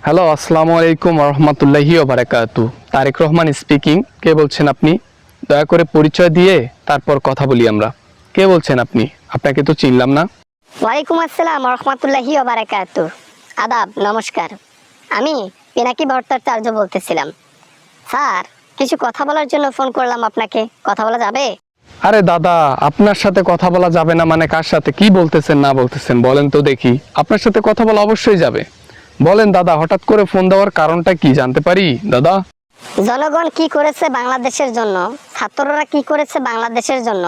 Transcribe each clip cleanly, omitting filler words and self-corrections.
Hello, আসসালামু আলাইকুম রহমতুল্লাহি ওয়া বারাকাতু। তারেক রহমান স্পিকিং। কে বলছেন আপনি? দয়া করে পরিচয় দিয়ে তারপর কথা বলি আমরা। কে বলছেন আপনি? আপনাকে তো চিনলাম না। ওয়ালাইকুম আসসালাম রহমতুল্লাহি ওয়া বারাকাতু। আদাব, নমস্কার। আমি পিনাকি ভট্টাচার্য বলতেছিলাম। স্যার, কিছু কথা বলার জন্য ফোন করলাম আপনাকে। কথা বলা যাবে? আরে দাদা, আপনার সাথে কথা বলা যাবে না মানে কার সাথে? কি বলতেছেন না বলতেছেন বলেন তো দেখি। আপনার সাথে কথা বলা অবশ্যই যাবে। বলেন দাদা, হঠাৎ করে ফোন দেওয়ার কারণটা কি জানতে পারি দাদা? জনগণ কি করেছে বাংলাদেশের জন্য, ছাত্ররা কি করেছে বাংলাদেশের জন্য,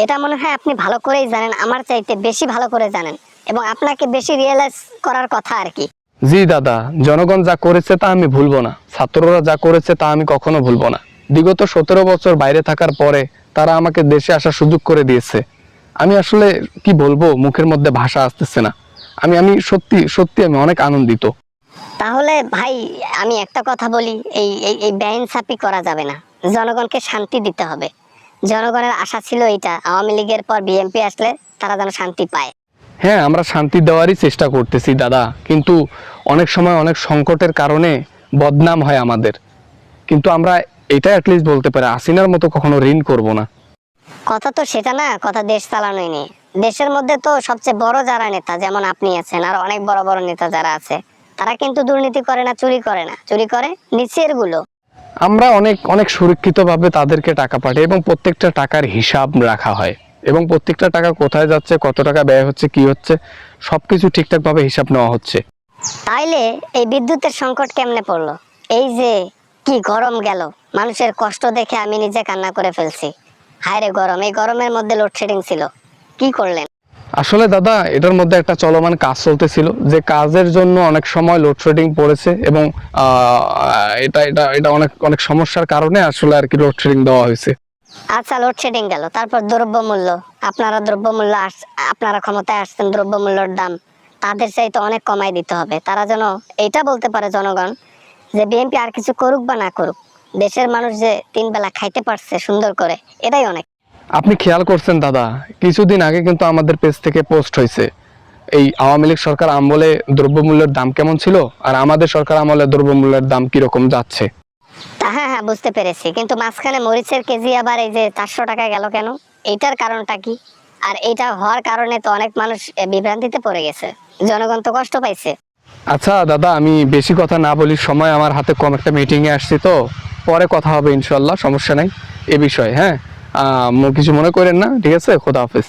এটা মনে হয় আপনি ভালো করেই জানেন, আমার চাইতে বেশি ভালো করে জানেন, এবং আপনাকে বেশি রিয়েলাইজ করার কথা আর কি। জি দাদা, জনগণ যা করেছে তা আমি ভুলবো না, ছাত্ররা যা করেছে তা আমি কখনো ভুলবো না। বিগত 17 বছর বাইরে থাকার পরে তারা আমাকে দেশে আসার সুযোগ করে দিয়েছে। আমি আসলে কি বলবো, মুখের মধ্যে ভাষা আসতেছে না। আমি আমি সত্যি সত্যি আমি অনেক আনন্দিত। তাহলে ভাই, আমি একটা কথা বলি, এই এই এই বেইনসাফি করা যাবে না। জনগণকে শান্তি দিতে হবে। জনগণের আশা ছিল এইটা, আওয়ামী লীগের পর বিএনপি আসলে তারা যেন শান্তি পায়। হ্যাঁ, আমরা শান্তি দেওয়ারই চেষ্টা করতেছি দাদা, কিন্তু অনেক সময় অনেক সংকটের কারণে বদনাম হয় আমাদের। কিন্তু আমরা এটা অ্যাটলিস্ট বলতে পারি, হাসিনার মতো কখনো ঋণ করব না। কথা তো সেটা না, কথা দেশ চালানোই নিয়ে। দেশের মধ্যে তো সবচেয়ে বড় যারা নেতা, যেমন আপনি আছেন, আর অনেক বড় বড় নেতা যারা আছে, তারা কিন্তু দুর্নীতি করে না, চুরি করে না, চুরি করে নিচের গুলো। আমরা অনেক অনেক সুরক্ষিতভাবে তাদেরকে টাকা পাঠাই এবং প্রত্যেকটা টাকার হিসাব রাখা হয় এবং প্রত্যেকটা টাকা কোথায় যাচ্ছে, কত টাকা ব্যয় হচ্ছে, কি হচ্ছে, সবকিছু ঠিকঠাকভাবে হিসাব নেওয়া হচ্ছে। তাইলে এই বিদ্যুতের সংকট কেমনে পড়লো? এই যে কি গরম গেল, মানুষের কষ্ট দেখে আমি নিজে কান্না করে ফেলছি। হায় রে গরম! এই গরমের মধ্যে লোডশেডিং ছিল, কি করলেন? আসলে দাদা, এটার মধ্যে একটা চলমান কাজ চলতেছিল, যে কাজের জন্য অনেক সময় লোডশেডিং পড়েছে এবং এটা এটা এটা অনেক অনেক সমস্যার কারণে আসলে আর কি লোডশেডিং দেওয়া হয়েছে। আচ্ছা, লোডশেডিং গেল, তারপর দ্রব্যমূল্য। আপনারা ক্ষমতায় আসছেন, দ্রব্যমূল্যের দাম তাদের চাইতে অনেক কমাই দিতে হবে। তারা যেন এইটা বলতে পারে জনগণ, যে বিএনপি আর কিছু করুক বা না করুক, দেশের মানুষ যে 3 বেলা খাইতে পারছে সুন্দর করে, এটাই অনেক। আপনি খেয়াল করছেন দাদা, কিছুদিন আগে কিন্তু আমাদের পেজ থেকে পোস্ট হয়েছে এই আওয়ামী লীগ সরকার আমলে দ্রব্যমূল্যের দাম কেমন ছিল আর আমাদের সরকার আমলে দ্রব্যমূল্যের দাম কিরকম যাচ্ছে। হ্যাঁ হ্যাঁ, বুঝতে পেরেছি, কিন্তু মাঝখানে মরিচের কেজি আবার এই যে 400 টাকা গেল কেন? এইটার কারণটা কি? আর এইটা হওয়ার কারণে তো অনেক মানুষ বিভ্রান্তিতে পড়ে গেছে, জনগণ তো কষ্ট পাইছে। আচ্ছা দাদা, আমি বেশি কথা না বলি, সময় আমার হাতে কম, একটা মিটিংয়ে আসছি তো, পরে কথা হবে ইনশাল্লাহ, সমস্যা নাই এ বিষয়ে। হ্যাঁ, কিছু মনে করেন না, ঠিক আছে? খোদা হাফেজ।